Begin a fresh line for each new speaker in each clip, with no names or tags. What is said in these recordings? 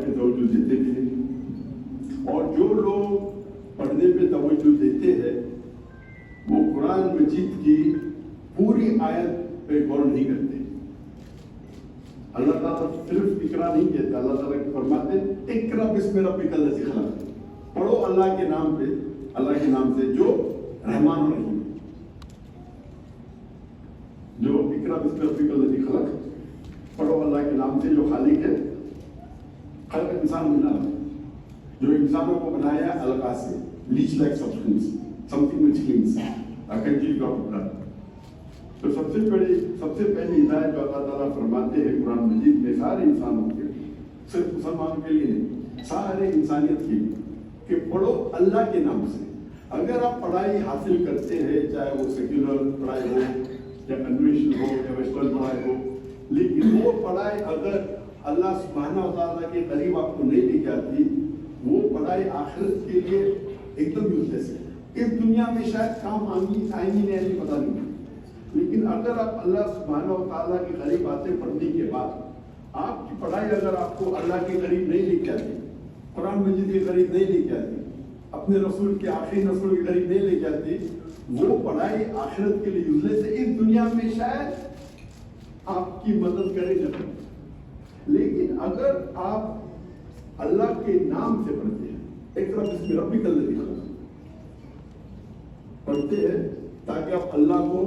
पे तवज्जो देते भी नहीं, और जो लोग पढ़ने पे तवज्जो देते हैं वो कुरान मजीद की पूरी आयत पे गौर नहीं करते। अल्लाह ताला सिर्फ इकरा नहीं कहता, अल्लाह ताला फरमाते इकरा बिस्मि रब्बिकल लज़ी खलक़, पढ़ो अल्लाह के नाम पे, अल्लाह के नाम से जो रहमान और रहीम, जो इकरा बिस्मि रब्बिकल लज़ी खलक़, पढ़ो अल्लाह के नाम से जो खालिक है। खल्क़ इंसान बना, जो इंसानों को बनाया अलगा से, leech like substance, something which cleans, a country got blood। तो सबसे पहली हिदायत जो अल्लाह ताला फरमाते हैं कुरान मजीद में सारे इंसानों के लिए, सिर्फ मुसलमानों के लिए नहीं, सारे इंसानियत के लिए, कि पढ़ो अल्लाह के नाम से। अगर आप पढ़ाई हासिल करते हैं, चाहे वो सेक्युलर पढ़ाई हो या कन्वेंशनल हो या वेस्टर्न पढ़ाई हो, लेकिन वो पढ़ाई अगर अल्लाह सुब्हानहू व तआला के करीब आपको नहीं ले जाती, वो पढ़ाई आखिरत के लिए एकदम यूजलेस है। इस दुनिया में शायद काम आएंगी नहीं, पता नहीं, लेकिन अगर आप अल्लाह सुब्हानहू व तआला के करीब आते पढ़ने के बाद, आपकी पढ़ाई अगर आपको अल्लाह के करीब नहीं लेके आती, कुरान मजीद के करीब नहीं लेके आती, अपने रसूल के आखिरी रसूल के करीब नहीं लेके आती, वो पढ़ाई आखिरत के लिए यूजलेस है। इस दुनिया में शायद आपकी मदद करेगा, लेकिन अगर आप अल्लाह के नाम से पढ़ते हैं, एक तरफ इसमें रब्बिकल लज़ी खलक़ पढ़ते हैं, ताकि आप अल्लाह को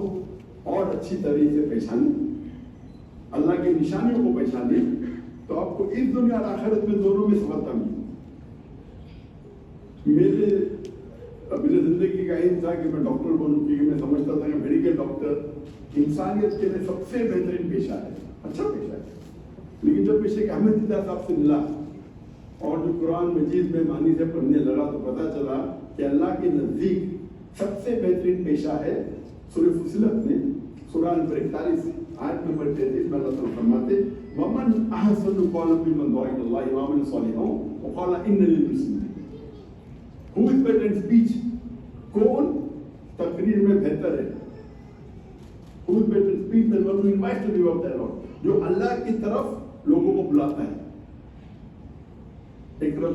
और अच्छी तरीके से पहचानें, अल्लाह की निशानियों को पहचानें, तो आपको इस दुनिया और आखिरत में दोनों में सफलता मिली। मेरे जिंदगी का एम था कि मैं डॉक्टर बनूं, क्योंकि मैं समझता था कि मेडिकल डॉक्टर इंसानियत के लिए सबसे बेहतरीन पेशा है, अच्छा पेशा है। लेकिन जब मैं शेख अहमद दीदा साहब से मिला और जो कुरान मजीद में मानी से पढ़ने लगा, तो पता चला कि अल्लाह के नज़दीक सबसे बेहतरीन पेशा है। सूरह फुसिलत में सूरह नंबर 41 आयत नंबर 33 में अल्लाह ताला फरमाते वमन अहसनु क़ौलन मिम्मन दुआ इलल्लाहि व अमिला सालिहान व क़ाला इन्ननी मुस्लिम। Who is better in speech, कौन तकरीर में बेहतर है? Who is better in speech than one who invites to the lord, जो अल्लाह की तरफ लोगों को बुलाता है। एक तरफ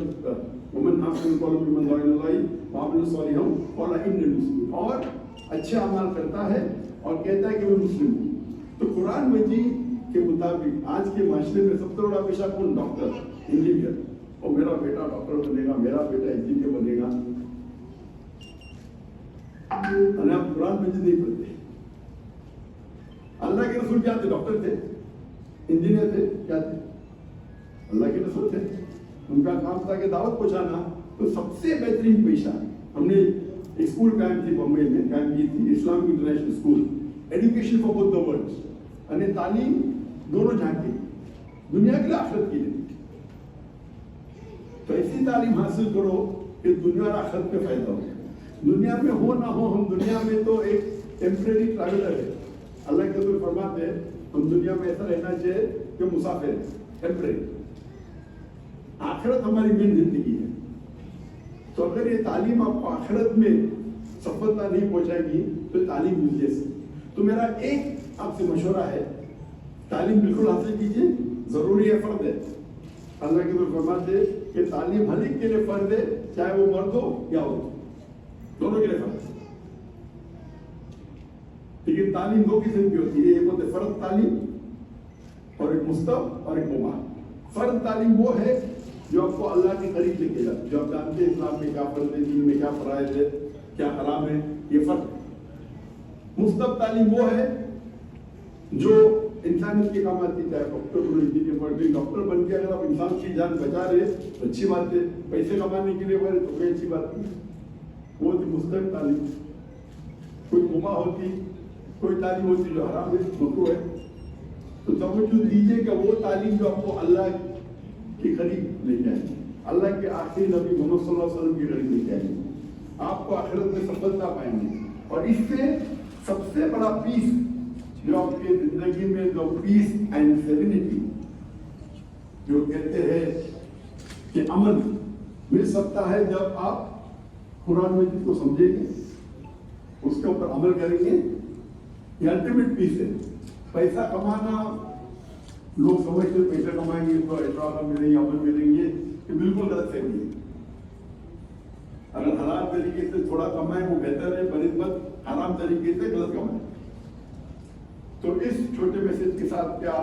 वमन अहसनु क़ौलन मिम्मन दुआ इलल्लाहि व अमिला सालिहान व क़ाला इन्ननी मुस्लिम, और अच्छे अमाल करता है और कहता है कि मैं मुस्लिम हूँ। तो कुरान मजीद के मुताबिक आज के माशरे में सबसे बड़ा पेशा कौन? डॉक्टर, इंजीनियर, और मेरा बेटा डॉक्टर बनेगा, मेरा बेटा इंजीनियर बनेगा। आप कुरान मजीद नहीं पढ़ते। अल्लाह के रसूल क्या थे? डॉक्टर थे, इंजीनियर थे, क्या थे? अल्लाह के रसूल थे, उनका काम था कि दावत पहुंचाना। तो सबसे बेहतरीन पेशा, हमने एक स्कूल कायम थी बम्बई में, कायम की थी Islamic international school, education for both the worlds, यानी तालीम दोनों जहां की, दुनिया के लिए आखिरत के लिए। तो ऐसी तालीम हासिल करो कि दुनिया और आखिरत पे फायदा हो। दुनिया में हो ना हो, हम दुनिया में तो एक टेम्परेरी ट्रैवलर है। अल्लाह के रसूल फरमाते हैं हम दुनिया में ऐसा रहना चाहिए कि मुसाफिर है, टेम्परेरी। आखिरत हमारी मेन जिंदगी है। तो अगर ये तालीम आपको आखिरत में सफलता नहीं पहुंचाएगी तो तालीम यूजलेस है। तो मेरा एक आपसे मशवरा है, तालीम बिल्कुल हासिल कीजिए, जरूरी है, फर्ज है। अल्लाह के रसूल फरमाते कि तालीम हर एक के लिए फर्ज है, चाहे वो मर्द हो या औरत, दोनों के लिए फर्ज है। लेकिन तालीम दो किस्म की होती है, एक होती है फर्ज तालीम और एक मुस्तहब और एक मुबाह। फर्ज तालीम वो है जो आपको अल्लाह के करीब लेके जाए, जो आप जानते हैं इस्लाम में क्या फर्ज है, दीन में क्या फराइज है, क्या हराम है, ये फर्ज। मुस्तहब तालीम वो है जो इंसानियत के काम आती है, चाहे डॉक्टर बनो, इंजीनियर बनो। डॉक्टर बन के अगर आप इंसान की जान बचा रहे तो अच्छी बात है, पैसे कमाने के लिए बने तो कोई अच्छी बात नहीं, वो होती मुस्तहब तालीम। कोई मुबाह होती, कोई तालीम होती जो हराम है, मकरूह है। तो तवज्जो दीजिए कि वो तालीम जो आपको अल्लाह के करीब लेके आएगी, अल्लाह के आखिरी नबी मोहम्मद सल्लल्लाहु अलैहि वसल्लम के करीब लेके आएगी, आपको आखिरत में सफलता पाएंगे। और इससे सबसे बड़ा पीस जो आपकी जिंदगी में, जो पीस एंड सेरेनिटी जो कहते हैं कि अमन मिल सकता है, जब आप कुरान मजीद को समझेंगे, उसके ऊपर अमल करेंगे, ये अल्टीमेट पीस है। पैसा कमाना लोग समझते पैसे कमाएंगे तो ऐसा मिलेंगे, अमल मिलेंगे, ये बिल्कुल गलत फहमी है। अगर हलाल तरीके से थोड़ा कमाए वो बेहतर है, बनिस्बत हराम तरीके से गलत कमाए। तो इस छोटे मैसेज के साथ क्या